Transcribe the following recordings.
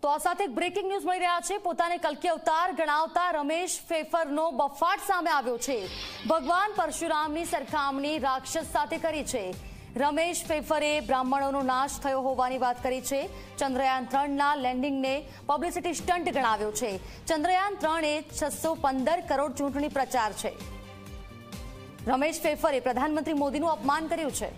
તો આ સાથે બ્રેકિંગ ન્યૂઝ મળી રહ્યા છે। પોતાને કલ્કી અવતાર ગણાવતા રમેશ ફેફરનો બફાટ સામે આવ્યો છે। ભગવાન પરશુરામની સરખામણી રાક્ષસ સાથે કરી છે। રમેશ ફેફરે બ્રાહ્મણોનો નાશ થયો હોવાની વાત કરી છે। ચંદ્રયાન 3ના લેન્ડિંગને પબ્લિસિટી સ્ટન્ટ ગણાવ્યો છે। ચંદ્રયાન 3 એ 615 કરોડ ચૂંટણી પ્રચાર છે। રમેશ ફેફરે પ્રધાનમંત્રી મોદીનું અપમાન કર્યું છે।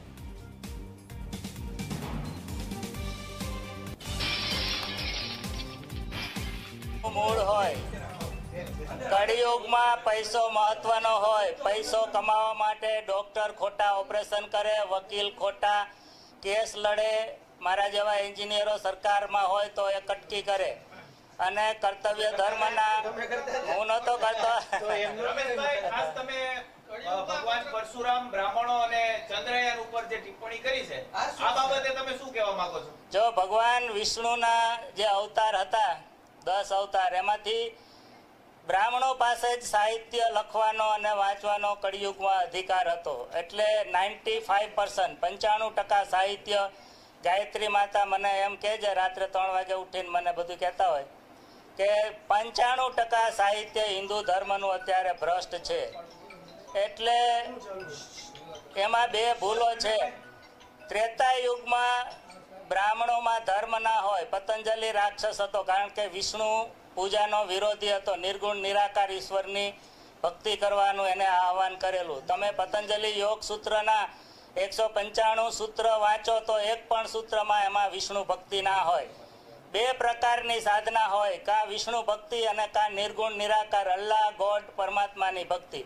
મૂળ હોય કળિયુગમાં પૈસો મહત્વનો હોય। પૈસો કમાવા માટે ડોક્ટર ખોટા ઓપરેશન કરે, વકીલ ખોટા કેસ લડે, મારા જેવા એન્જિનિયરો સરકારમાં હોય તો એ કટકી કરે અને કર્તવ્ય ધર્મના હું નતો કરતો। ભગવાન પરશુરામ બ્રાહ્મણો અને ચંદ્રયાન ઉપર જે ટિપ્પણી કરી છે આ બાબતે તમે શું કહેવા માંગો છો? જો ભગવાન વિષ્ણુના જે અવતાર હતા 10 અવતાર, એમાંથી બ્રાહ્મણો પાસે જ સાહિત્ય લખવાનો અને વાંચવાનો કળિયુગમાં અધિકાર હતો। એટલે 95% 95% સાહિત્ય ગાયત્રી માતા મને એમ કહે છે, રાત્રે 3 વાગે ઉઠીને મને બધું કહેતા હોય કે 95% સાહિત્ય હિન્દુ ધર્મનું અત્યારે ભ્રષ્ટ છે। એટલે એમાં 2 ભૂલો છે। ત્રેતા યુગમાં બ્રાહ્મણોમાં ધર્મ ના હોય। પતંજલિ રાક્ષસ હતો કારણ કે વિષ્ણુ પૂજાનો વિરોધી હતો। નિર્ગુણ નિરાકાર ઈશ્વરની ભક્તિ કરવાનું એને આહવાન કરેલું। તમે પતંજલિ યોગ સૂત્રના 195 સૂત્ર વાંચો તો એક પણ સૂત્રમાં એમાં વિષ્ણુ ભક્તિ ના હોય। 2 પ્રકારની સાધના હોય, કા વિષ્ણુ ભક્તિ અને કા નિર્ગુણ નિરાકાર અલ્લાહ ગોડ પરમાત્માની ભક્તિ।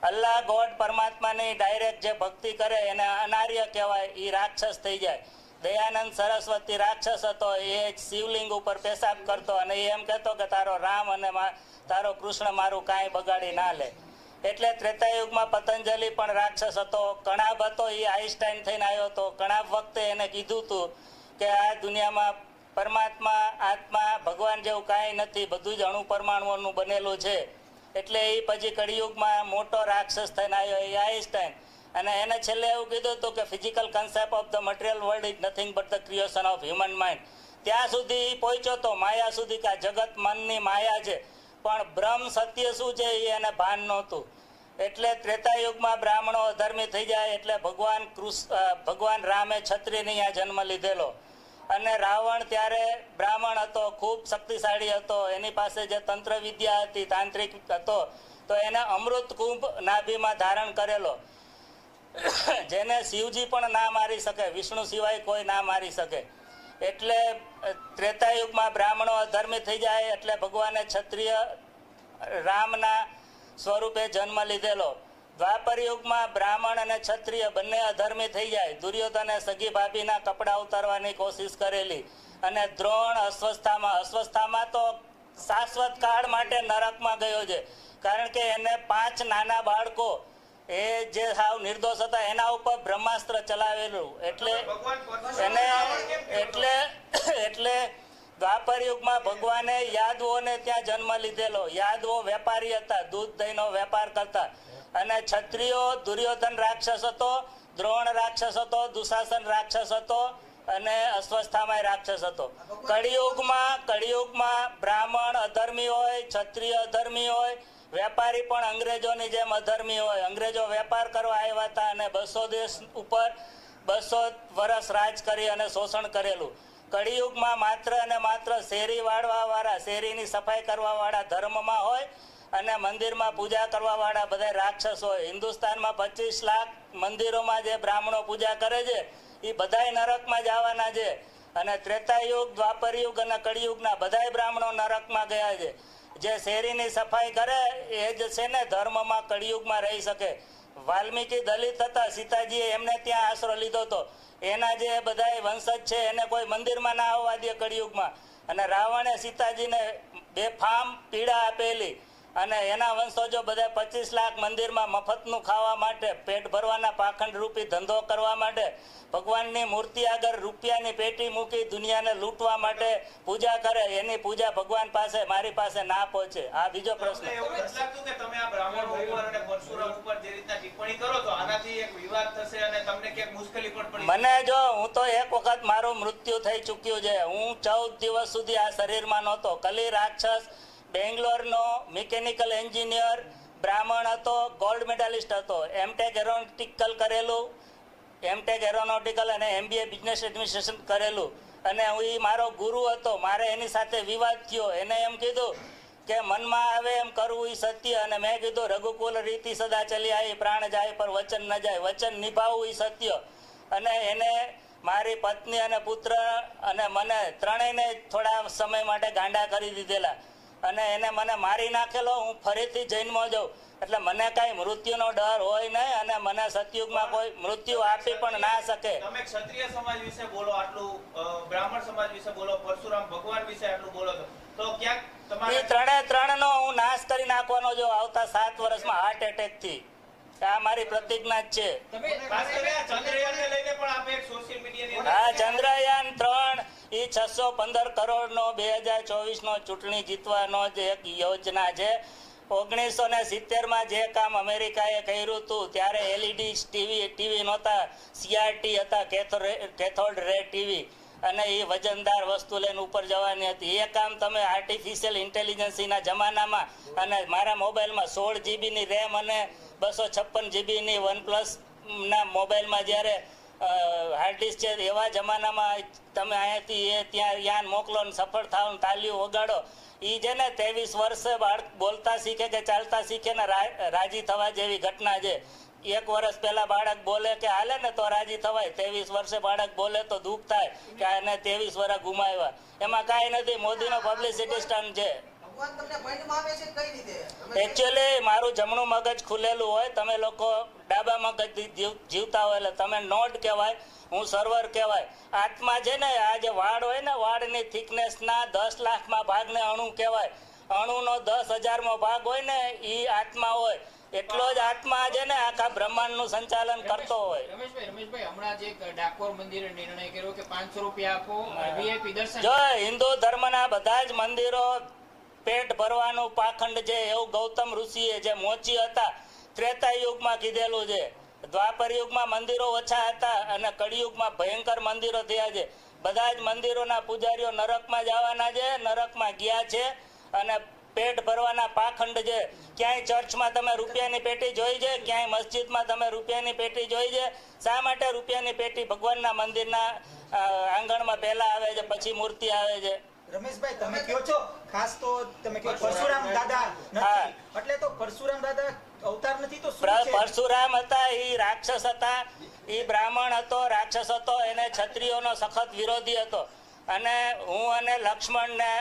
અલ્લાહ ગોડ પરમાત્માની ડાયરેક્ટ જે ભક્તિ કરે એને અનાર્ય કહેવાય, એ રાક્ષસ થઈ જાય। દયાનંદ સરસ્વતી રાક્ષસ હતો, એ શિવલિંગ ઉપર પેશાબ કરતો અને એ એમ કહેતો કે તારો રામ અને તારો કૃષ્ણ મારું કાંઈ બગાડી ના લે। એટલે ત્રેતાયુગમાં પતંજલિ પણ રાક્ષસ હતો। કણાબ હતો, એ આઈન્સ્ટાઈન થઈને આવ્યો હતો। કણાબ વખતે એને કીધું હતું કે આ દુનિયામાં પરમાત્મા આત્મા ભગવાન જેવું કાંઈ નથી, બધું જ અણુ પરમાણુઓનું બનેલું છે। એટલે એ પછી કળિયુગમાં મોટો રાક્ષસ થઈને આવ્યો એ આઈન્સ્ટાઈન। અને એને છેલ્લે એવું કીધું હતું કે physical concept of the material world is nothing but the creation of human mind. ત્યાં સુધી પહોંચ્યો તો માયા સુધી કે આ જગત મનની માયા છે, પણ બ્રહ્મ સત્ય શું છે એ એને ભાન નહોતું। એટલે ત્રેતાયુગમાં બ્રાહ્મણો અધર્મી થઈ જાય એટલે ભગવાન રામે છત્રીને અહીંયા જન્મ લીધેલો। અને રાવણ ત્યારે બ્રાહ્મણ હતો, ખૂબ શક્તિશાળી હતો, એની પાસે જે તંત્ર વિદ્યા હતી, તાંત્રિક હતો, તો એને અમૃત કુંભ નાભીમાં ધારણ કરેલો, જેને શિવજી પણ ના મારી શકે, વિષ્ણુ સિવાય કોઈ ના મારી શકે। એટલે ત્રેતાયુગમાં બ્રાહ્મણો અધર્મી થઈ જાય એટલે ભગવાને ક્ષત્રિય રામના સ્વરૂપે જન્મ લીધેલો। દ્વાપર યુગમાં બ્રાહ્મણ અને ક્ષત્રિય બંને અધર્મી થઈ જાય। દુર્યોધને સગી ભાભીના કપડા ઉતારવાની કોશિશ કરેલી અને દ્રોણ અસ્વસ્થામાં તો શાશ્વત કાળ માટે નરકમાં ગયો છે, કારણ કે એને 5 નાના બાળકો એ જે સાવ નિર્દોષ હતા એના ઉપર બ્રહ્માસ્ત્ર ચલાવેલું। એટલે દ્વાપર યુગમાં ભગવાને યાદવોને ત્યાં જન્મ લીધેલો। યાદવો વેપારી હતા, દૂધ દહીંનો વેપાર કરતા। અને ક્ષત્રિયો દુર્યોધન રાક્ષસ હતો, દ્રોણ રાક્ષસ હતો, દુશાસન રાક્ષસ હતો અને અસ્વસ્થામાં રાક્ષસ હતો। કળિયુગમાં બ્રાહ્મણ અધર્મી હોય, ક્ષત્રિય અધર્મી હોય, વેપારી પણ અંગ્રેજોની જેમ અધર્મી હોય। અંગ્રેજો વેપાર કરવા આવ્યા હતા અને 200 દેશ ઉપર 200 વર્ષ રાજ કરી અને શોષણ કરેલું। કળિયુગમાં માત્ર અને માત્ર શેરી વાળવા વાળા, શેરીની સફાઈ કરવા વાળા ધર્મમાં હોય અને મંદિરમાં પૂજા કરવા વાળા બધા રાક્ષસ હોય। હિન્દુસ્તાનમાં 25 લાખ મંદિરોમાં જે બ્રાહ્મણો પૂજા કરે છે એ બધાય નરકમાં જવાના છે। અને ત્રેતાયુગ, દ્વાપરયુગ અને કળિયુગના બધાય બ્રાહ્મણો નરકમાં ગયા છે। જે શેરીની સફાઈ કરે એ જ છે ને ધર્મમાં કળિયુગમાં રહી શકે। વાલ્મીકી દલિત હતા, સીતાજીએ એમને ત્યાં આશરો લીધો હતો, એના જે બધા વંશજ છે એને કોઈ મંદિરમાં ના આવવા દે કળિયુગમાં। અને રાવણે સીતાજીને બેફામ પીડા આપેલી અને એના વંશજો બધા 25 લાખ મંદિરમાં મફતનું ખાવા માટે, પેટ ભરવાના પાખંડ રૂપી ધંધો કરવા માટે, ભગવાનની મૂર્તિ આગળ રૂપિયાની પેટી મૂકી દુનિયાને લૂંટવા માટે પૂજા કરે, એની પૂજા ભગવાન પાસે મારી પાસે ના પહોંચે. આ બીજો પ્રશ્ન. એવું નથી લાગતું કે તમે આ બ્રાહ્મણો ઉપર અને પરશુરામ ઉપર જે રીતના ટિપ્પણી કરો છો આનાથી એક વિવાદ થશે અને તમને ક્યાંક મુશ્કેલી પણ પડી? મને જો, હું તો એક વખત મારું મૃત્યુ થઈ ચૂક્યું છે. હું 14 દિવસ સુધી આ શરીરમાં નહોતો. કલી રાક્ષસ બેંગ્લોરનો મિકેનિકલ એન્જિનિયર બ્રાહ્મણ હતો, ગોલ્ડ મેડાલિસ્ટ હતો, એમટેક એરોનોટિકલ કરેલું, એમટેક એરોનોટિકલ અને MBA બિઝનેસ એડમિનિસ્ટ્રેશન કરેલું, અને હું મારો ગુરુ હતો. મારે એની સાથે વિવાદ થયો. એને એમ કીધું કે મનમાં આવે એમ કરવું એ સત્ય, અને મેં કીધું રઘુકુલ રીતિ સદા ચલી આવી, પ્રાણ જાય પર વચન ન જાય, વચન નિભાવવું એ સત્ય. અને એને મારી પત્ની અને પુત્ર અને મને ત્રણેયને થોડા સમય માટે ગાંડા કરી દીધેલા, અને એને મને મારી નાખેલો. હું ફરીથી જન્મ જાઉં એટલે મને કઈ મૃત્યુનો ડર હોય નહીં, અને મને સતયુગમાં કોઈ મૃત્યુ આપી પણ ના શકે. તમે ક્ષત્રિય સમાજ વિશે બોલો આટલું, બ્રાહ્મણ સમાજ વિશે બોલો, પરશુરામ ભગવાન વિશે આટલું બોલો છો, તો ક્યાંક તમારે ત્રણનો હું નાશ કરી નાખવાનો જો આવતા 7 વર્ષમાં હાર્ટ એટેક થી. આ મારી પ્રતિજ્ઞા જ છે. ખાસ કરીને ચંદ્રયાનને લઈને પણ આપે એક સોશિયલ મીડિયાની હા, ચંદ્રયાન 3 એ 615 કરોડનો 2024 નો ચૂંટણી જીતવાનો જે એક યોજના છે. 1970માં જે કામ અમેરિકાએ કર્યું હતું ત્યારે LED ટીવી નહોતા, CRT હતા, કેથોડ રે ટીવી, અને એ વજનદાર વસ્તુ લઈને ઉપર જવાની હતી. એ કામ તમે આર્ટિફિશિયલ ઇન્ટેલિજન્સના જમાનામાં, અને મારા મોબાઈલમાં 16 GB ની રેમ અને 256 GB ની OnePlus ના મોબાઈલમાં જ્યારે હાર્ડ ડિસ્ક છે એવા જમાનામાં તમે અહીંયાથી એ ત્યાં યાન મોકલો ને સફળ થાવ ને તાલીઓ વગાડો. એ છે ને 23 વર્ષે બાળક બોલતા શીખે કે ચાલતા શીખે ને રાજી થવા જેવી ઘટના છે. 1 વર્ષ પહેલા બાળક બોલે કે હાલે ને તો રાજી થવાય, 23 વર્ષે બાળક બોલે તો દુઃખ થાય કે આને 23 વર્ષ ગુમાવ્યા. એમાં કાંઈ નથી, મોદીનો પબ્લિસિટી સ્ટન્ટ છે. એકચ્યુઅલી મારું જમણું મગજ ખુલેલું હોય, તમે લોકો ડાબા મગજ જીવતા હોય એટલે તમે નોડ કહેવાય, હું સર્વર કહેવાય. આત્મા છે ને, આ જે વાળ હોય ને, વાળની થિકનેસના 10 લાખમાં ભાગને અણુ કહેવાય. અણુનો 10,000મો ભાગ હોય ને એ આત્મા હોય. એટલો જ આત્મા છે ને આખા બ્રહ્માંડનું સંચાલન કરતો હોય. રમેશભાઈ હમણાં જે ડાકોર મંદિરે નિર્ણય કર્યો કે 500 રૂપિયા આપો VIP દર્શન. જો હિન્દુ ધર્મના બધા જ મંદિરો પેટ ભરવાનું પાખંડ છે એવું ગૌતમ ઋષિએ જે મોચી હતા ત્રેતા યુગમાં કીધેલું છે. દ્વાપર યુગમાં મંદિરો ઓછા હતા અને કળિયુગમાં ભયંકર મંદિરો થયા છે. બધા જ મંદિરોના પૂજારીઓ નરકમાં જવાના છે, નરકમાં ગયા છે, અને પેટ ભરવાના પાખંડ છે. ક્યાંય ચર્ચમાં તમે રૂપિયાની પેટી જોઈ છે? ક્યાંય મસ્જિદમાં તમે રૂપિયાની પેટી જોઈ છે? શા માટે રૂપિયાની પેટી ભગવાનના મંદિરના આંગણમાં પહેલા આવે છે, પછી મૂર્તિ આવે છે? રમેશભાઈ તમે કહો છો ખાસ તો તમે કહો પરશુરામ દાદા નથી, એટલે તો પરશુરામ દાદા અવતાર નથી તો શું છે? પરશુરામ હતા એ રાક્ષસ હતા, એ બ્રાહ્મણ હતો, રાક્ષસ હતો, એને ક્ષત્રિયોનો સખત વિરોધી હતો. અને હું અને લક્ષ્મણ ને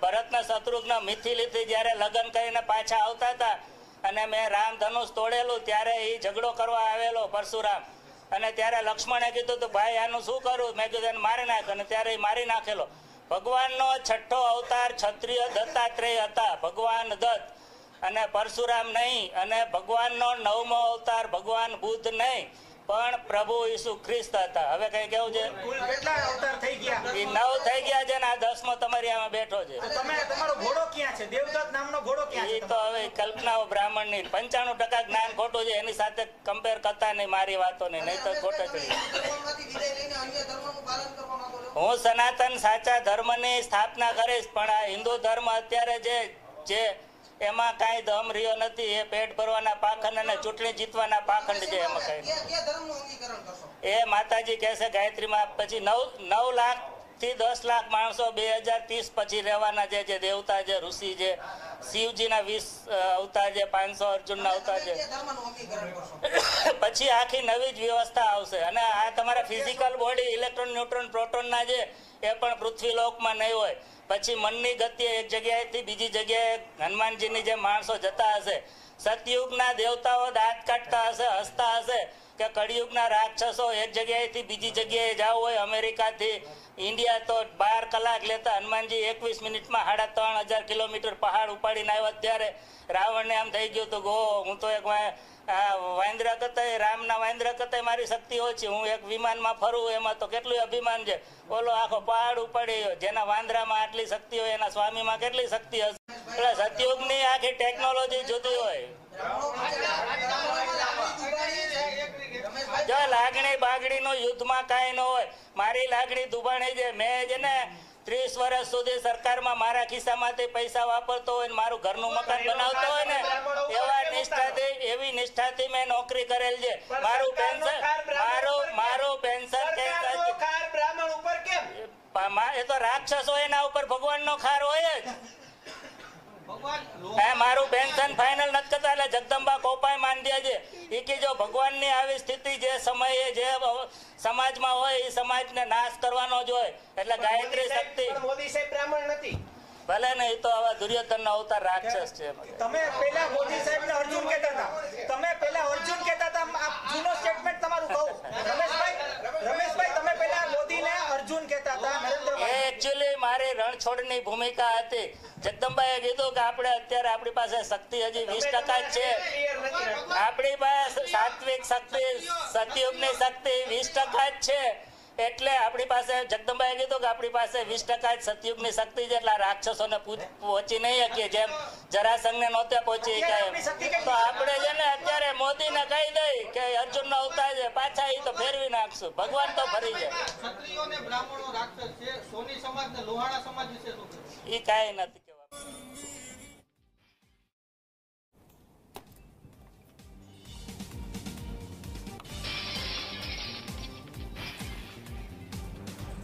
ભરત ને શત્રુઘ્ન મિથિલીથી જ્યારે લગ્ન કરીને પાછા આવતા હતા અને મેં રામ ધનુષ તોડેલું ત્યારે એ ઝઘડો કરવા આવેલો પરશુરામ, અને ત્યારે લક્ષ્મણે કીધું તો ભાઈ આનું શું કરું? મેં કીધું એને મારી નાખ, અને ત્યારે એ મારી નાખેલો. ભગવાનનો 6થો અવતાર ક્ષત્રિય દત્તાત્રેય હતા, ભગવાન દત્ત, અને પરશુરામ નહીં. અને ભગવાનનો 9મો અવતાર ભગવાન બુદ્ધ નહીં પણ પ્રભુ ઈસુ ખ્રિસ્ત હતા. હવે કઈ કેવું છે? કુલ કેટલા અવતાર થઈ ગયા? એ 9 થઈ ગયા છે ને આ 10મો તમારી આમાં બેઠો છે. તમે તમારો ઘોડો ક્યાં છે? દેવદત્ત નામનો ઘોડો ક્યાં છે? એ તો હવે કલ્પનાઓ બ્રાહ્મણની 95% જ્ઞાન ખોટું છે, એની સાથે કમ્પેર કરતા નહીં મારી વાતોને, નહીં તો ખોટે ચડી. હું સનાતન સાચા ધર્મની સ્થાપના કરીશ, પણ આ હિન્દુ ધર્મ અત્યારે જે એમાં કાંઈ દમ રહ્યો નથી. એ પેટ ભરવાના પાખંડ અને ચૂંટણી જીતવાના પાખંડ છે. એમાં કઈ એ માતાજી કહેશે ગાયત્રીમાં પછી 9 લાખથી 10 લાખ માણસો 2030 પછી રહેવાના છે, જે દેવતા છે, ઋષિ છે, શિવજીના 20 અવતાર છે, 500 અર્જુનના અવતાર છે. પછી આખી નવી જ વ્યવસ્થા આવશે. અને આ તમારા ફિઝિકલ બોડી ઇલેક્ટ્રોન, ન્યુટ્રોન, પ્રોટોનના છે એ પણ પૃથ્વીલોકમાં નહીં હોય. પછી મનની ગતિએ એક જગ્યાએથી બીજી જગ્યાએ હનુમાનજીની જે માણસો જતા હશે, સતયુગના દેવતાઓ દાંત કાઢતા હશે, હસતા હશે, કે કળિયુગના રાક્ષસો એક જગ્યાએથી બીજી જગ્યાએ જવું હોય અમેરિકાથી ઇન્ડિયા તો 12 કલાક લેતા, હનુમાનજી 21 મિનિટમાં 3500 કિલોમીટર પહાડ ઉપાડીને આવ્યા. ત્યારે રાવણને આમ થઈ ગયું તો ગો હું તો એક વાંદરા કરતા, રામના વાંદરા કરતા મારી શક્તિ ઓછી, હું એક વિમાનમાં ફરું એમાં તો કેટલું અભિમાન છે. ઓલો આખો પહાડ ઉપાડી, જેના વાંદરામાં આટલી શક્તિ હોય એના સ્વામીમાં કેટલી શક્તિ હશે. એટલે સતયુગની આખી ટેકનોલોજી જુદી હોય. જો લાગણી બાગડી નું યુદ્ધમાં કાંઈ ન હોય. મારી લાગણી દુબાણી છે. મેં છે ને 30 વર્ષ સુધી સરકારમાં મારા ખિસ્સામાંથી પૈસા વાપરતો હોય, મારું ઘરનું મકાન બનાવતો હોય ને, એવી નિષ્ઠાથી મેં નોકરી કરેલ છે. મારું પેન્શન એ તો રાક્ષસ હોય એના ઉપર ભગવાનનો ખાર હોય જ. મારું પેન્શન ફાઇનલ નથી કરતા. એટલે જગદંબા કોપાય માંડ્યા છે એ કે જો ભગવાનની આવી સ્થિતિ જે સમયે જે સમાજમાં હોય એ સમાજને નાશ કરવાનો જ હોય. એટલે ગાયત્રી શક્તિ. મોદી સાહેબ બ્રાહ્મણ નથી ભલે ને, એ તો હવે દુર્યોધનનો અવતાર રાક્ષસ છે. તમે પેલા મોદી સાહેબને અર્જુન કહેતા હતા, તમે પેલા અર્જુન કહેતા હતા. આ જૂનો સ્ટેટમેન્ટ તમારું કહું રમેશભાઈ, તમે પેલા મોદીને અર્જુન કહેતા હતા. નરેન્દ્રભાઈ એકચ્યુઅલી મારી રણછોડની ભૂમિકા હતી. જગદંબાએ કીધું કે આપણે અત્યારે આપણી પાસે શક્તિ હજી 20% જ છે. આપણી પાસે સાત્વિક શક્તિ, સતયુગની શક્તિ 20% જ છે. એટલે આપણી પાસે જગદંબાએ કીધું કે આપણી પાસે 20% જ સતયુગની શક્તિ છે. એટલે રાક્ષસોને પહોંચી નહીં શકીએ, જેમ જરાસંઘને નહોતે પહોંચી શકાય. તો આપણે છે ને અત્યારે મોદીને કહી દઈ કે અર્જુનનો અવતાર છે, પાછા એ તો ફેરવી નાખશું. ભગવાન તો ફરી જાય. ક્ષત્રિયોને બ્રાહ્મણો રાક્ષસ છે, સોની સમાજ ને લોહાણા સમાજ વિશે શું કહેવું? એ કાંઈ નથી.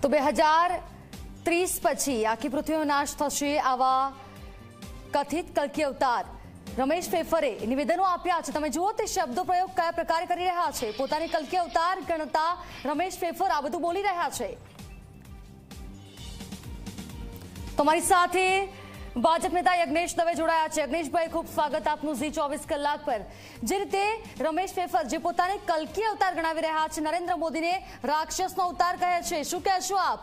તો 2030 પછી આખી પૃથ્વીનો નાશ થશે, આવા કથિત કલ્કી અવતાર રમેશ ફેફરે નિવેદનો આપ્યા છે. તમે જુઓ તે શબ્દો પ્રયોગ કયા પ્રકારે કરી રહ્યા છે. પોતાની કલ્કી અવતાર ગણતા રમેશ ફેફર આ બધું બોલી રહ્યા છે. તમારી સાથે ભાજપ નેતા યજ્ઞેશ દવે જોડાયા છે. યજ્ઞેશભાઈ, ખૂબ સ્વાગત આપનું ઝી 24 કલાક પર. જે રીતે રમેશ ફેફર જે પોતાને કલ્કી અવતાર ગણાવી રહ્યા છે, નરેન્દ્ર મોદીને રાક્ષસનો અવતાર કહે છે, શું કહેશો આપ?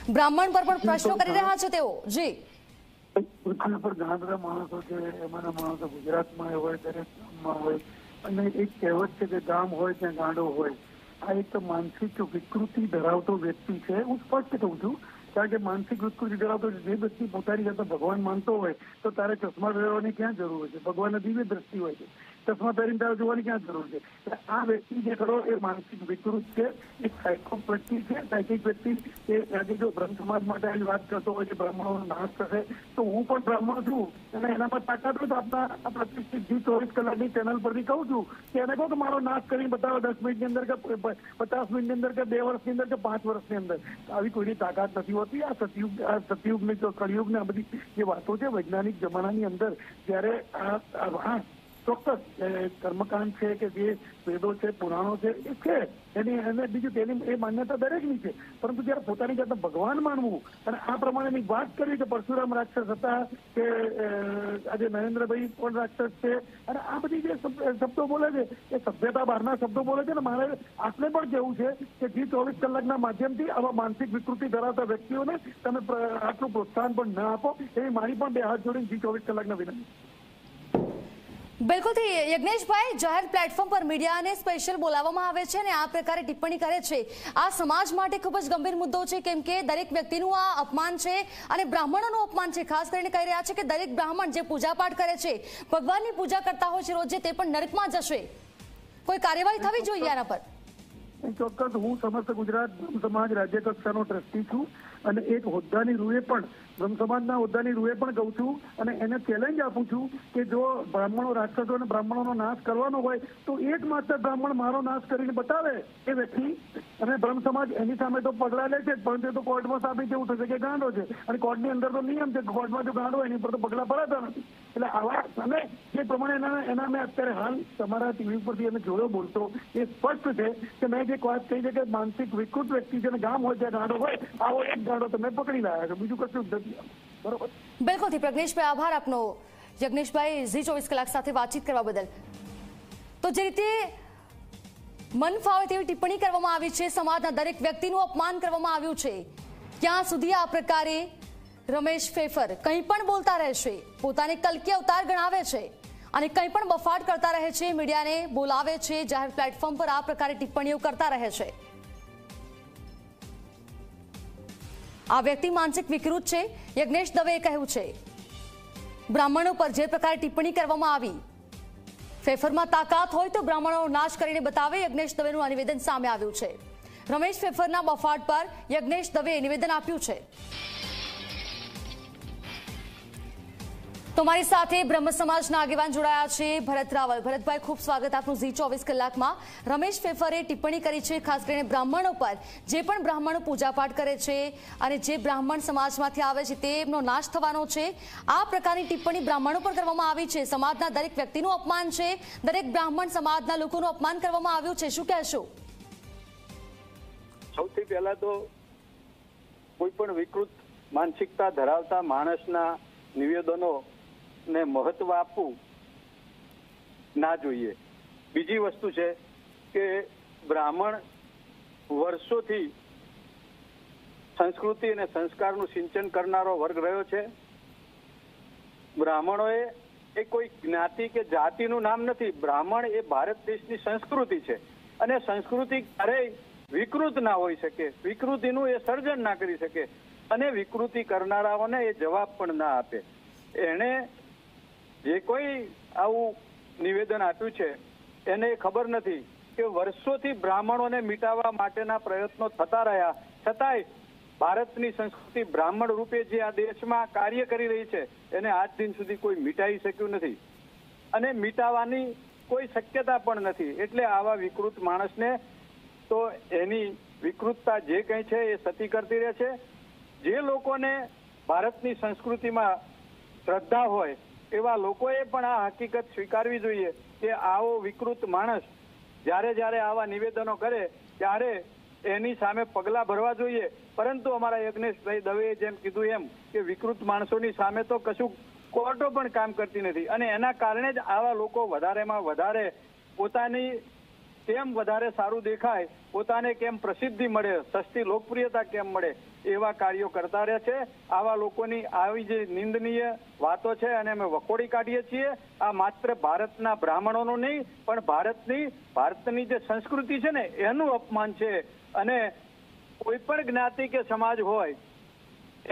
બ્રાહ્મણ પર પણ પ્રશ્નો કરી રહ્યા છે તેઓ. જી, પૃથ્વી પર ઘણા બધા માણસો છે. એમાંના માણસો ગુજરાતમાં હોય, દરેક ગામમાં હોય. અને એક કહેવત છે કે ગામ હોય ત્યાં ગાંડો હોય. આ એક માનસિક વિકૃતિ ધરાવતો વ્યક્તિ છે. હું સ્પષ્ટ કહું છું, કારણ કે માનસિક વિકૃતિ ધરાવતો જે વ્યક્તિ પોતાની જાતે ભગવાન માનતો હોય તો તારે ચશ્મા પહેરવાની ક્યાં જરૂર હોય છે? ભગવાનને દિવ્ય દ્રષ્ટિ હોય છે, ચશ્મા પહેરીને તારે જોવાની ક્યાં જરૂર છે? આ વ્યક્તિ જે ખરો એ માનસિક વિકૃત છે, એક સાયકો વ્યક્તિ છે, સાયકિક વ્યક્તિ. એ આજે જો બ્રહ્મ સમાજ માટે આવી વાત કરતો હોય કે બ્રાહ્મણોનો નાશ થશે, તો હું પણ બ્રાહ્મણ છું અને એનામાં તાકાત હોય તો આપણા પ્રતિષ્ઠિત જી 24 કલાકની ચેનલ પરથી કહું છું કે એને કહો કે મારો નાશ કરીને બતાવો 10 મિનિટની અંદર કે 50 મિનિટની અંદર કે 2 વર્ષની અંદર કે 5 વર્ષની અંદર. આવી કોઈની તાકાત નથી. આ સતયુગની તો કળિયુગની આ બધી જે વાતો છે વૈજ્ઞાનિક જમાનાની અંદર, જ્યારે આ ચોક્કસ કર્મકાંડ છે કે જે વેદો છે, પુરાણો છે, એ છે એને બીજું તેની એ માન્યતા દરેકની છે. પરંતુ જયારે પોતાની જાતે ભગવાન માનવું અને આ પ્રમાણેની વાત કરવી કે પરશુરામ રાક્ષસ હતા, કે આજે નરેન્દ્રભાઈ પણ રાક્ષસ છે, અને આ બધી જે શબ્દો બોલે છે એ સભ્યતા બહારના શબ્દો બોલે છે. ને મારે આપને પણ કહેવું છે કે જી 24 કલાકના માધ્યમથી આવા માનસિક વિકૃતિ ધરાવતા વ્યક્તિઓને તમે આટલું પ્રોત્સાહન પણ ના આપો, એવી મારી પણ 2 હાથ જોડીને જી 24 કલાકના વિનંતી. બિલકુલથી યજ્ઞેશભાઈ, જાહેર પ્લેટફોર્મ પર મીડિયાને સ્પેશિયલ બોલાવવામાં આવે છે અને આ પ્રકારે ટિપ્પણી કરે છે. આ સમાજ માટે ખૂબ જ ગંભીર મુદ્દો છે, કેમ કે દરેક વ્યક્તિનું આ અપમાન છે અને બ્રાહ્મણોનું અપમાન છે. ખાસ કરીને કહી રહ્યા છે કે દરેક બ્રાહ્મણ જે પૂજાપાઠ કરે છે, ભગવાનની પૂજા કરતા હોય છે રોજ, તે પણ નરકમાં જશે. કોઈ કાર્યવાહી થવી જોઈએ આના પર. ચોક્કસ. હું સમસ્ત ગુજરાત બ્રહ્મ સમાજ રાજ્ય કક્ષાનો ટ્રસ્ટી છું અને એક હોદ્દાની રૂએ પણ બ્રહ્મ સમાજના હોદ્દાની રૂએ પણ કહું છું અને એને ચેલેન્જ આપું છું કે જો બ્રાહ્મણો રાક્ષસો અને બ્રાહ્મણોનો નાશ કરવાનો હોય તો એક માત્ર બ્રાહ્મણ મારો નાશ કરીને બતાવે એ વ્યક્તિ, અને બ્રહ્મ સમાજ એની સામે તો પગલા લે છે, પરંતુ એ તો કોર્ટમાં સાબિત એવું થશે કે ગાંડો છે. અને કોર્ટની અંદર તો નિયમ છે, કોર્ટમાં જો ગાંડો હોય એની પર તો પગલા ભરાતા નથી. એટલે આવા અને એ પ્રમાણે એના મેં અત્યારે હાલ તમારા ટીવી પરથી એને જોયો બોલતો એ સ્પષ્ટ છે કે મેં જે વાત કહી છે કે માનસિક વિકૃત વ્યક્તિ છે, ગામ હોય ત્યાં ગાંડો હોય, આવો એક ગાંડો તમે પકડી લાયા છો, બીજું કશું જ નથી. બરોબર. બિલકુલથી પ્રજ્ઞેશભાઈ, આભાર આપનો. યજ્ઞેશભાઈ, ઝી 24 કલાક સાથે વાતચીત કરવા બદલ. તો જે રીતે મન ફાવે તેવી ટિપ્પણી કરવામાં આવી છે, સમાજના દરેક વ્યક્તિનું અપમાન કરવામાં આવ્યું છે, ક્યાં સુધી આ પ્રકારે રમેશ ફેફર કંઈ પણ બોલતા રહેશે, પોતાને કલ્કી અવતાર ગણાવે છે અને કંઈ પણ બફાટ કરતા રહે છે, મીડિયાને બોલાવે છે, જાહેર પ્લેટફોર્મ પર આ પ્રકારે ટિપ્પણીઓ કરતા રહે છે. આ વ્યક્તિ માનસિક વિકૃત છે, યજ્ઞેશ દવેએ કહ્યું છે. બ્રાહ્મણો પર જે પ્રકારે ટિપ્પણી કરવામાં આવી, ફેફરમાં તાકાત હોય તો બ્રાહ્મણોનો નાશ કરીને બતાવે, યજ્ઞેશ દવેનું આ નિવેદન સામે આવ્યું છે. રમેશ ફેફરના બફાટ પર યજ્ઞેશ દવેએ નિવેદન આપ્યું છે. તો મારી સાથે બ્રહ્મ સમાજના આગેવાન જોડાયા છે ભરત રાવલ. ભરતભાઈ, ખૂબ સ્વાગત આપનું ઝી24 કલાકમાં. રમેશ ફેફરે ટિપ્પણી કરી છે ખાસ કરીને બ્રાહ્મણો પર, જે પણ બ્રાહ્મણો પૂજાપાઠ કરે છે અને જે બ્રાહ્મણ સમાજમાંથી આવે છે તેમનો નાશ થવાનો છે, આ પ્રકારની ટિપ્પણી બ્રાહ્મણો પર કરવામાં આવી છે. સમાજના દરેક વ્યક્તિનું અપમાન છે, દરેક બ્રાહ્મણ સમાજના લોકોનું અપમાન કરવામાં આવ્યું છે, શું કહેશો? સૌથી પહેલા તો કોઈ પણ વિકૃત માનસિકતા ધરાવતા માણસના નિવેદનો ને મહત્વ આપવું ના જોઈએ. બીજી વસ્તુ છે કે બ્રાહ્મણ વર્ષોથી સંસ્કૃતિ અને સંસ્કારનું સિંચન કરનારો વર્ગ રહ્યો છે. બ્રાહ્મણોએ એ કોઈ જ્ઞાતિ કે જાતિનું નામ નથી. બ્રાહ્મણ એ ભારત દેશની સંસ્કૃતિ છે અને સંસ્કૃતિ ક્યારેય વિકૃત ના હોઈ શકે, વિકૃતિનું એ સર્જન ના કરી શકે અને વિકૃતિ કરનારાઓને એ જવાબ પણ ના આપે. એને જે કોઈ આવું નિવેદન આપ્યું છે એને ખબર નથી કે વર્ષોથી બ્રાહ્મણોને મિટાવવા માટેના પ્રયત્નો થતા રહ્યા, છતાંય ભારતની સંસ્કૃતિ બ્રાહ્મણ રૂપે જે આ દેશમાં કાર્ય કરી રહી છે એને આજ દિન સુધી કોઈ મિટાઈ શક્યું નથી અને મિટાવવાની કોઈ શક્યતા પણ નથી. એટલે આવા વિકૃત માણસને તો એની વિકૃતતા જે કંઈ છે એ સતી કરતી રહે છે. જે લોકોને ભારતની સંસ્કૃતિમાં શ્રદ્ધા હોય એવા લોકોએ પણ આ હકીકત સ્વીકારવી જોઈએ કે આવો વિકૃત માણસ જ્યારે આવા નિવેદનો કરે ત્યારે એની સામે પગલાં ભરવા જોઈએ. પરંતુ અમારા યજ્ઞેશભાઈ દવેએ જેમ કીધું એમ કે વિકૃત માણસોની સામે તો કશું કોર્ટો પણ કામ કરતી નથી અને એના કારણે જ આવા લોકો વધારેમાં વધારે પોતાની કેમ વધારે સારું દેખાય, પોતાને કેમ પ્રસિદ્ધિ મળે, સસ્તી લોકપ્રિયતા કેમ મળે એવા કાર્યો કરતા રહે છે. આવા લોકોની આવી જે નિંદનીય વાતો છે અને અમે વખોડી કાઢીએ છીએ. આ માત્ર ભારતના બ્રાહ્મણોનું નહીં પણ ભારતની જે સંસ્કૃતિ છે ને એનું અપમાન છે અને કોઈ પણ જ્ઞાતિ કે સમાજ હોય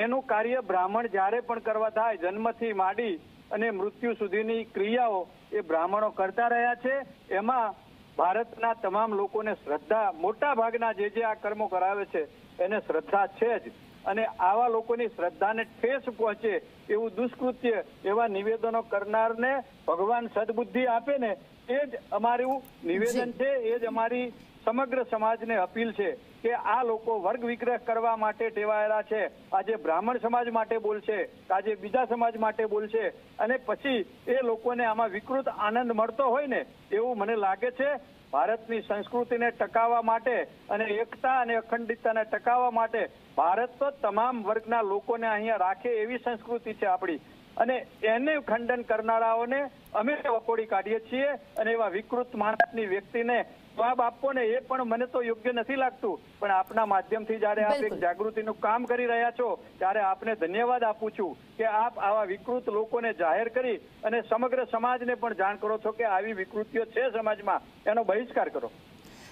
એનું કાર્ય બ્રાહ્મણ જ્યારે પણ કરવા થાય, જન્મથી માંડી અને મૃત્યુ સુધીની ક્રિયાઓ એ બ્રાહ્મણો કરતા રહ્યા છે. એમાં ભારતના તમામ લોકોને શ્રદ્ધા, મોટા ભાગના જે આ કર્મો કરાવે છે એને શ્રદ્ધા છે જ અને આવા લોકોની શ્રદ્ધાને ઠેસ પહોંચે એવું દુષ્કૃત્ય, એવા નિવેદનો કરનારને ભગવાન સદબુદ્ધિ આપે ને એ જ અમારું નિવેદન છે, એ જ અમારી સમગ્ર સમાજને અપીલ છે કે આ લોકો વર્ગ વિગ્રહ કરવા માટે ટેવાયેલા છે. આજે બ્રાહ્મણ સમાજ માટે બોલશે, આજે બીજા સમાજ માટે બોલશે અને પછી એ લોકોને આમાં વિકૃત આનંદ મળતો હોય ને એવું મને લાગે છે. ભારતની સંસ્કૃતિને ટકાવવા માટે અને એકતા અને અખંડિતતાને ટકાવવા માટે ભારત તો તમામ વર્ગના લોકોને અહીંયા રાખે એવી સંસ્કૃતિ છે આપણી અને એને ખંડન કરનારાઓને અમે વખોડી કાઢીએ છીએ અને એવા વિકૃત માણસની વ્યક્તિને જવાબ આપવો ને એ પણ મને તો યોગ્ય નથી લાગતું. પણ આપના માધ્યમથી જયારે આપ એક જાગૃતિનું કામ કરી રહ્યા છો ત્યારે આપને ધન્યવાદ આપું છું કે આપ આવા વિકૃત લોકોને જાહેર કરી અને સમગ્ર સમાજને પણ જાણ કરો છો કે આવી વિકૃતિઓ છે સમાજમાં, એનો બહિષ્કાર કરો.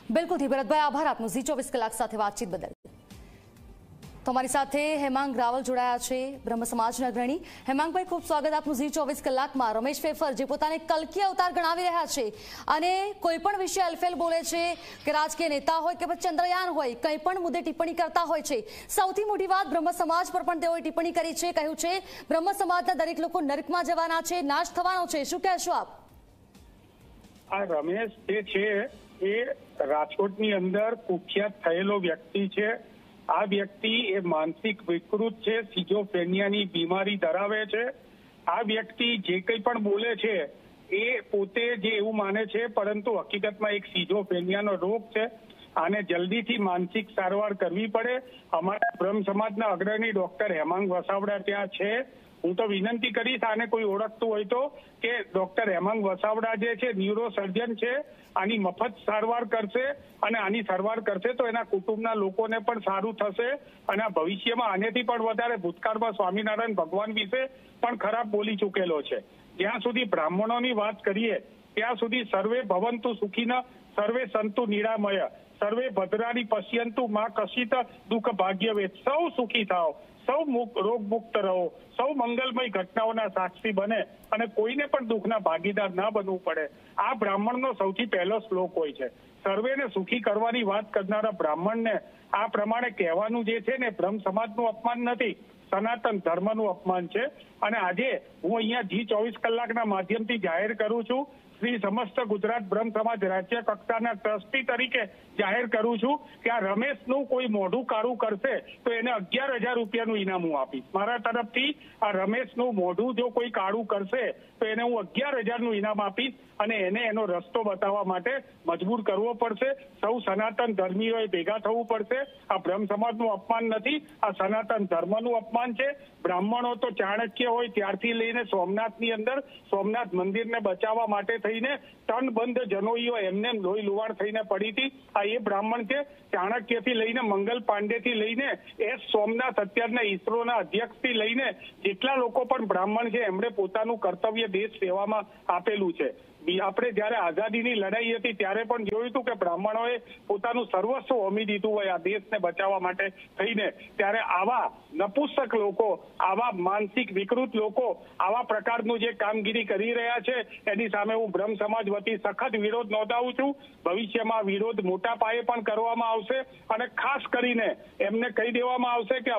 બિલકુલ ભરતભાઈ, આભાર આપનો ઝી24 કલાક સાથે વાતચીત બદલ. તમારી સાથે હેમાંગ રાવલ જોડાયા છે, બ્રહ્મ સમાજના અગ્રણી. હેમાંગભાઈ, ખૂબ સ્વાગત આપનું ઝી24 કલાકમાં. રમેશ ફેફર જે પોતાને કલ્કી અવતાર ગણાવી રહ્યા છે અને કોઈ પણ વિષય અલફેલ બોલે છે કે રાજકીય નેતા હોય કે પછી ચંદ્રયાન હોય, કંઈ પણ મુદ્દે ટિપ્પણી કરતા હોય છે. સૌથી મોટી વાત બ્રહ્મ સમાજ પર પણ તેઓએ ટિપ્પણી કરી છે, કહ્યું છે બ્રહ્મ સમાજના દરેક લોકો નરકમાં જવાના છે, નાશ થવાનો છે. શું કહેશો આપ? આ રમેશ જે છે એ રાજકોટની અંદર કુખ્યાત થયેલો વ્યક્તિ છે. આ વ્યક્તિ એ માનસિક વિકૃત છે, સિઝોફ્રેનિયાની બીમારી ધરાવે છે. આ વ્યક્તિ જે કંઈ પણ બોલે છે એ પોતે જે એવું માને છે પરંતુ હકીકતમાં એક સિઝોફ્રેનિયાનો રોગ છે આને જલ્દીથી માનસિક સારવાર કરવી પડે. અમારા બ્રહ્મ સમાજના અગ્રણી ડોક્ટર હેમાંગ વસાવડા ત્યાં છે. હું તો વિનંતી કરીશ, આને કોઈ ઓળખતું હોય તો, કે ડોક્ટર હેમાંગ વસાવડા જે છે ન્યુરો સર્જન છે, આની મફત સારવાર કરશે અને આની સારવાર કરશે તો એના કુટુંબના લોકોને પણ સારું થશે અને ભવિષ્યમાં આનેથી પણ વધારે. ભૂતકાળમાં સ્વામિનારાયણ ભગવાન વિશે પણ ખરાબ બોલી ચૂકેલો છે. જ્યાં સુધી બ્રાહ્મણોની વાત કરીએ ત્યાં સુધી સર્વે ભવંતુ સુખીન સર્વે સંતુ નિરામય સર્વે ભદ્રાની પશ્યંતુ માં કશિત દુઃખ ભાગ્યવેદ. સૌ સુખી થાઓ, સૌ રોગ મુક્ત રહો, સૌ મંગલમય ઘટનાઓના સાક્ષી બને અને કોઈને પણ દુઃખના ભાગીદાર ન બનવું પડે. આ બ્રાહ્મણનો સૌથી પહેલો શ્લોક હોય છે. સર્વેને સુખી કરવાની વાત કરનારા બ્રાહ્મણને આ પ્રમાણે કહેવાનું જે છે ને બ્રહ્મ સમાજનું અપમાન નથી, સનાતન ધર્મનું અપમાન છે. અને આજે હું અહીંયા G24 કલાકના માધ્યમથી જાહેર કરું છું, શ્રી સમસ્ત ગુજરાત બ્રહ્મ સમાજ રાજ્ય કક્ષાના ટ્રસ્ટી તરીકે જાહેર કરું છું કે આ રમેશનું કોઈ મોઢું કાળું કરશે તો એને 11,000 રૂપિયાનું ઇનામ હું આપીશ. મારા તરફથી આ રમેશનું મોઢું જો કોઈ કાળું કરશે તો એને હું 11,000નું ઇનામ આપીશ અને એને એનો રસ્તો બતાવવા માટે મજબૂર કરવો પડશે. સૌ સનાતન ધર્મીઓએ ભેગા થવું પડશે. આ બ્રહ્મ સમાજનું અપમાન નથી, આ સનાતન ધર્મનું અપમાન છે. બ્રાહ્મણો તો ચાણક્ય હોય ત્યારથી લઈને સોમનાથની અંદર સોમનાથ મંદિરને બચાવવા માટે થઈને ટનબંધ જનોઈઓ એમને લોહી લુવાણ થઈને પડી હતી. આ એ બ્રાહ્મણ છે. ચાણક્યથી લઈને મંગલ પાંડેથી લઈને સોમનાથ અત્યારના ઈસરોના અધ્યક્ષથી લઈને જેટલા લોકો પણ બ્રાહ્મણ છે એમણે પોતાનું કર્તવ્ય દેશ સેવામાં આપેલું છે. આપણે જયારે આઝાદીની લડાઈ હતી ત્યારે પણ જોયું હતું કે બ્રાહ્મણોએ પોતાનું સર્વસ્વ હોમી દીધું હોય આ દેશને બચાવવા માટે થઈને. ત્યારે આવા નપુંસક લોકો, આવા માનસિક વિકૃત લોકો આવા પ્રકારનું જે કામગીરી કરી રહ્યા છે એની સામે હું બ્રહ્મ સમાજ વતી સખત વિરોધ નોંધાવું છું. ભવિષ્યમાં વિરોધ મોટા પાયે પણ કરવામાં આવશે અને ખાસ કરીને એમને કહી દેવામાં આવશે કે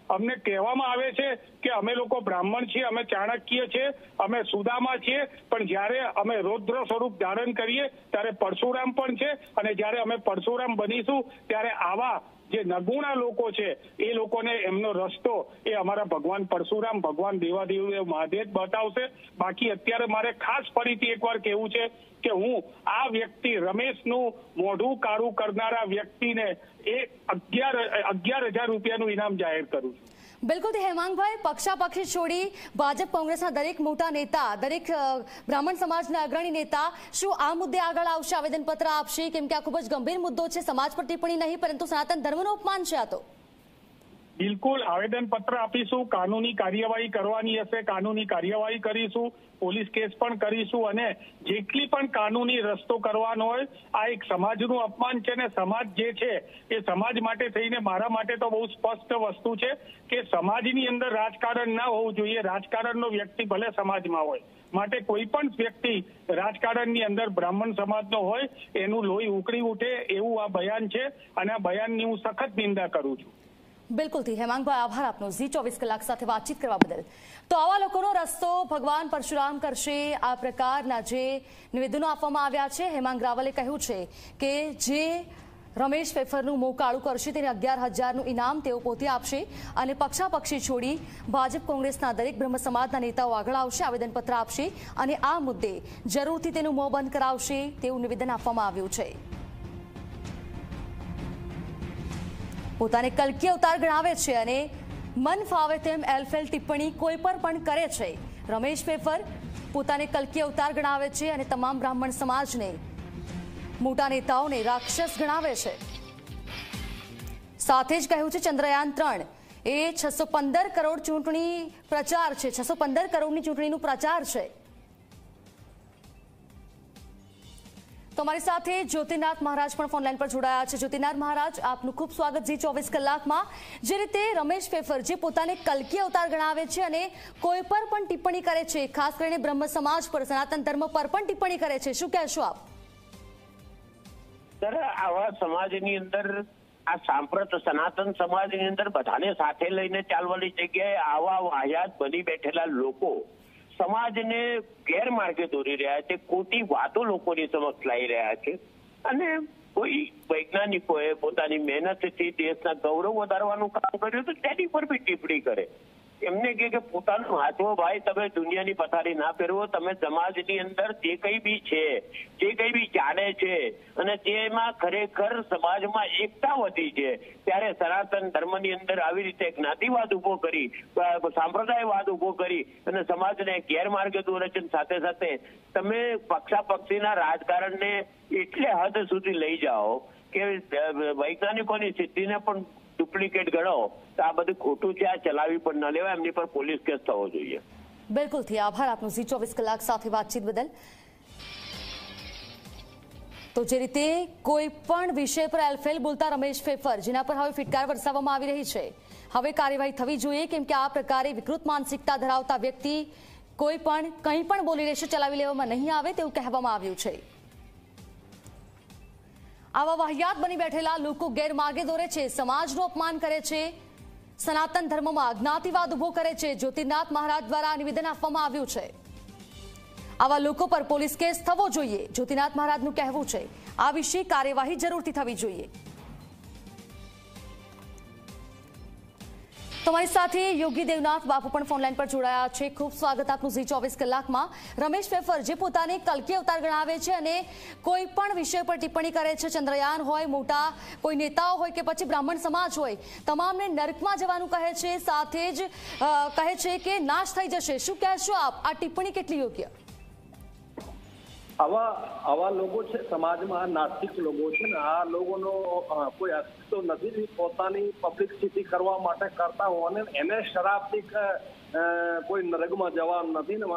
અમને કહેવામાં આવે છે કે અમે લોકો બ્રાહ્મણ છીએ, અમે ચાણક્ય છે, અમે સુદામા છીએ, પણ જ્યારે અમે રૌદ્ર સ્વરૂપ ધારણ કરીએ ત્યારે પરશુરામ પણ છે અને જ્યારે અમે પરશુરામ બનીશું ત્યારે આવા જે નગુણા લોકો છે એ લોકોને એમનો રસ્તો એ અમારા ભગવાન પરશુરામ, ભગવાન દેવાદેવ મહાદેવ બતાવશે. બાકી અત્યારે મારે ખાસ ફરીથી એકવાર કહેવું છે કે હું આ વ્યક્તિ રમેશનું મોઢું કાળું કરનારા વ્યક્તિને એ 11,000 રૂપિયાનું ઇનામ જાહેર કરું છું. બિલકુલ હેમાંગભાઈ, પક્ષાપક્ષી છોડી ભાજપ કોંગ્રેસના દરેક મોટા નેતા, દરેક બ્રાહ્મણ સમાજના અગ્રણી નેતા શું આ મુદ્દે આગળ આવશે, આવેદનપત્ર આપશે? કેમ કે આ ખૂબ જ ગંભીર મુદ્દો છે. સમાજ પર ટિપ્પણી નહીં પરંતુ સનાતન ધર્મનું અપમાન છે આ તો. બિલકુલ આવેદનપત્ર આપીશું, કાનૂની કાર્યવાહી કરવાની હશે કાનૂની કાર્યવાહી કરીશું, પોલીસ કેસ પણ કરીશું અને જેટલી પણ કાનૂની રસ્તો કરવાનો હોય. આ એક સમાજનું અપમાન છે ને સમાજ જે છે એ સમાજ માટે થઈને મારા માટે તો બહુ સ્પષ્ટ વસ્તુ છે કે સમાજની અંદર રાજકારણ ના હોવું જોઈએ. રાજકારણનો વ્યક્તિ ભલે સમાજમાં હોય, માટે કોઈ પણ વ્યક્તિ રાજકારણની અંદર બ્રાહ્મણ સમાજનો હોય એનું લોહી ઉકળી ઉઠે એવું આ બયાન છે અને આ બયાનની હું સખત નિંદા કરું છું. બિલકુલથી હેમાંગભાઈ, આભાર આપનો G24 કલાક સાથે વાતચીત કરવા બદલ. તો આવા લોકોનો રસ્તો ભગવાન પરશુરામ કરશે, આ પ્રકારના જે નિવેદનો આપવામાં આવ્યા છે. હેમાંગ રાવલે કહ્યું છે કે જે રમેશ ફેફરનું મોં કાળું કરશે તેને 11,000નું ઇનામ તેઓ પોતે આપશે અને પક્ષાપક્ષી છોડી ભાજપ કોંગ્રેસના દરેક બ્રહ્મ સમાજના નેતાઓ આગળ આવશે, આવેદનપત્ર આપશે અને આ મુદ્દે જરૂરથી તેનું મોં બંધ કરાવશે તેવું નિવેદન આપવામાં આવ્યું છે. પોતાને કલ્કી અવતાર ગણાવે છે અને મન ફાવે તેમ એલફેલ ટિપ્પણી કોઈ પર પણ કરે છે. રમેશ ફેફર પોતાને કલ્કી અવતાર ગણાવે છે અને તમામ બ્રાહ્મણ સમાજને, મોટા નેતાઓને રાક્ષસ ગણાવે છે. સાથે જ કહ્યું છે ચંદ્રયાન 3 એ 615 કરોડ ચૂંટણી પ્રચાર છે, 615 કરોડની ચૂંટણીનું પ્રચાર છે. તો અમારી સાથે જ્યોતિનાથ મહારાજ પણ ફોનલાઈન પર જોડાયા છે. જ્યોતિનાથ મહારાજ, આપનું ખૂબ સ્વાગત G24 કલાકમાં. જે રીતે રમેશ ફેફર જે પોતાને કલ્કી અવતાર ગણાવે છે અને કોઈ પર પણ ટિપ્પણી કરે છે, ખાસ કરીને બ્રહ્મ સમાજ પર, સનાતન ધર્મ પર પણ ટિપ્પણી કરે છે, શું કહેશો આપ? સર, આવા સમાજની અંદર આ સાંપ્રત સનાતન સમાજની અંદર બધાને સાથે લઈને ચાલવાની જગ્યાએ આવા વાહિયાત બની બેઠેલા લોકો સમાજને ગેરમાર્ગે દોરી રહ્યા છે, ખોટી વાતો લોકોની સમક્ષ લાવી રહ્યા છે અને કોઈ વૈજ્ઞાનિકોએ પોતાની મહેનતથી દેશના ગૌરવ વધારવાનું કામ કર્યું તો તેની પર બી ટિપ્પણી કરે. એમને છીએ કે પોતાનું વાંચવો ભાઈ, તમે દુનિયાની પથારી ના ફેરવો, તમે સમાજની અંદર જે કંઈ બી છે, જે કંઈ બી ચાલે છે અને જેમાં ખરેખર સમાજમાં એકતા વધી છે, ત્યારે સનાતન ધર્મની અંદર આવી રીતે જ્ઞાતિવાદ ઉભો કરી, સાંપ્રદાયવાદ ઉભો કરી અને સમાજને ગેરમાર્ગે દોરે છે. સાથે સાથે તમે પક્ષાપક્ષીના રાજકારણને એટલે હદ સુધી લઈ જાઓ કે વૈજ્ઞાનિકોની સિદ્ધિને પણ ડુપ્લિકેટ ગણો, તો આ બધું ખોટું છે. આ ચલાવી પણ ન લેવાય, એમની પર પોલીસ કેસ થવો જોઈએ. બિલકુલથી આભાર આપનો ઝી 24 કલાક સાથે વાતચીત બદલ. તો જે રીતે કોઈ પણ વિષય પર એલફેલ બોલતા રમેશ ફેફર, જેના પર હવે ફિટકાર વરસાવવામાં આવી રહી છે, હવે કાર્યવાહી થવી જોઈએ, કેમ કે આ પ્રકારે વિકૃત માનસિકતા ધરાવતા વ્યક્તિ કોઈ પણ કંઈ પણ બોલી રહેશે, ચલાવી લેવામાં નહીં આવે તેવું કહેવામાં આવ્યું છે. આવા વાહિયાત બની બેઠેલા લોકો ગેરમાર્ગે દોરે છે, સમાજનું અપમાન કરે છે, સનાતન ધર્મમાં જ્ઞાતિવાદ ઉભો કરે છે. જ્યોતિનાથ મહારાજ દ્વારા નિવેદન આપવામાં આવ્યું છે. આવા લોકો પર પોલીસ કેસ થવો જોઈએ, જ્યોતિનાથ મહારાજનું કહેવું છે. આ વિશે કાર્યવાહી જરૂરથી થવી જોઈએ. તમારી સાથે યોગી દેવનાથ બાપુ પણ ફોનલાઈન પર જોડાયા છે. ખૂબ સ્વાગત આપનું ઝી 24 કલાકમાં. રમેશ ફેફર, જે પોતાને કલ્કી અવતાર ગણાવે છે અને કોઈ પણ વિષય પર ટિપ્પણી કરે છે, ચંદ્રયાન હોય, મોટા કોઈ નેતાઓ હોય કે પછી બ્રાહ્મણ સમાજ હોય, તમામને નરકમાં જવાનું કહે છે, સાથે જ કહે છે કે નાશ થઈ જશે. શું કહેશો આપ? આ ટિપ્પણી કેટલી યોગ્ય? આવા લોકો છે સમાજમાં, નાસ્તિક લોકો છે ને, આ લોકોનો કોઈ અસ્તિત્વ નથી. પોતાની પબ્લિસિટી કરવા માટે કરતા હોય અને એને શરાબથી કોઈ નરકમાં જવાનું નથી ને.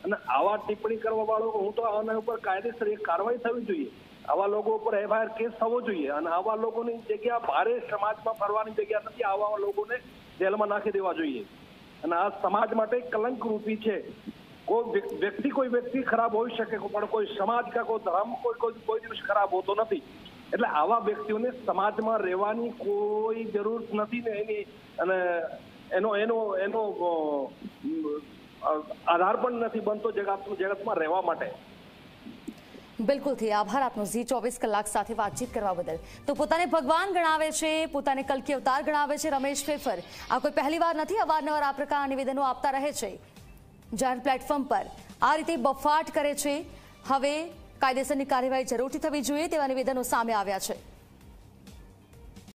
અને આવા ટિપ્પણી કરવા વાળો, હું તો આના ઉપર કાયદેસર એક કાર્યવાહી થવી જોઈએ. આવા લોકો ઉપર FIR કેસ થવો જોઈએ અને આવા લોકોની જગ્યા ભારે સમાજમાં ફરવાની જગ્યા નથી. આવા લોકોને જેલમાં નાખી દેવા જોઈએ. અને આ સમાજ માટે કલંક રૂપી છે. કોઈ વ્યક્તિ ખરાબ હોઈ શકે, પણ કોઈ સમાજ કા કોઈ ધર્મ કોઈ દિવસ ખરાબ હોતો નથી. એટલે આવા વ્યક્તિઓને સમાજમાં રહેવાની કોઈ જરૂર નથી ને એની, અને એનો આધાર પણ નથી બનતો જગતમાં રહેવા માટે. બિલકુલથી આભાર આપનો ઝી 24 કલાક સાથે વાતચીત કરવા બદલ. તો પોતાને ભગવાન ગણાવે છે, પોતાને કલ્કી અવતાર ગણાવે છે રમેશ ફેફર. આ કોઈ પહેલી વાર નથી, અવારનવાર આ પ્રકારના નિવેદનો આપતા રહે છે. જાહેર પ્લેટફોર્મ પર આ રીતે બફાટ કરે છે. હવે કાયદેસરની કાર્યવાહી જરૂરથી થવી જોઈએ તેવા નિવેદનો સામે આવ્યા છે.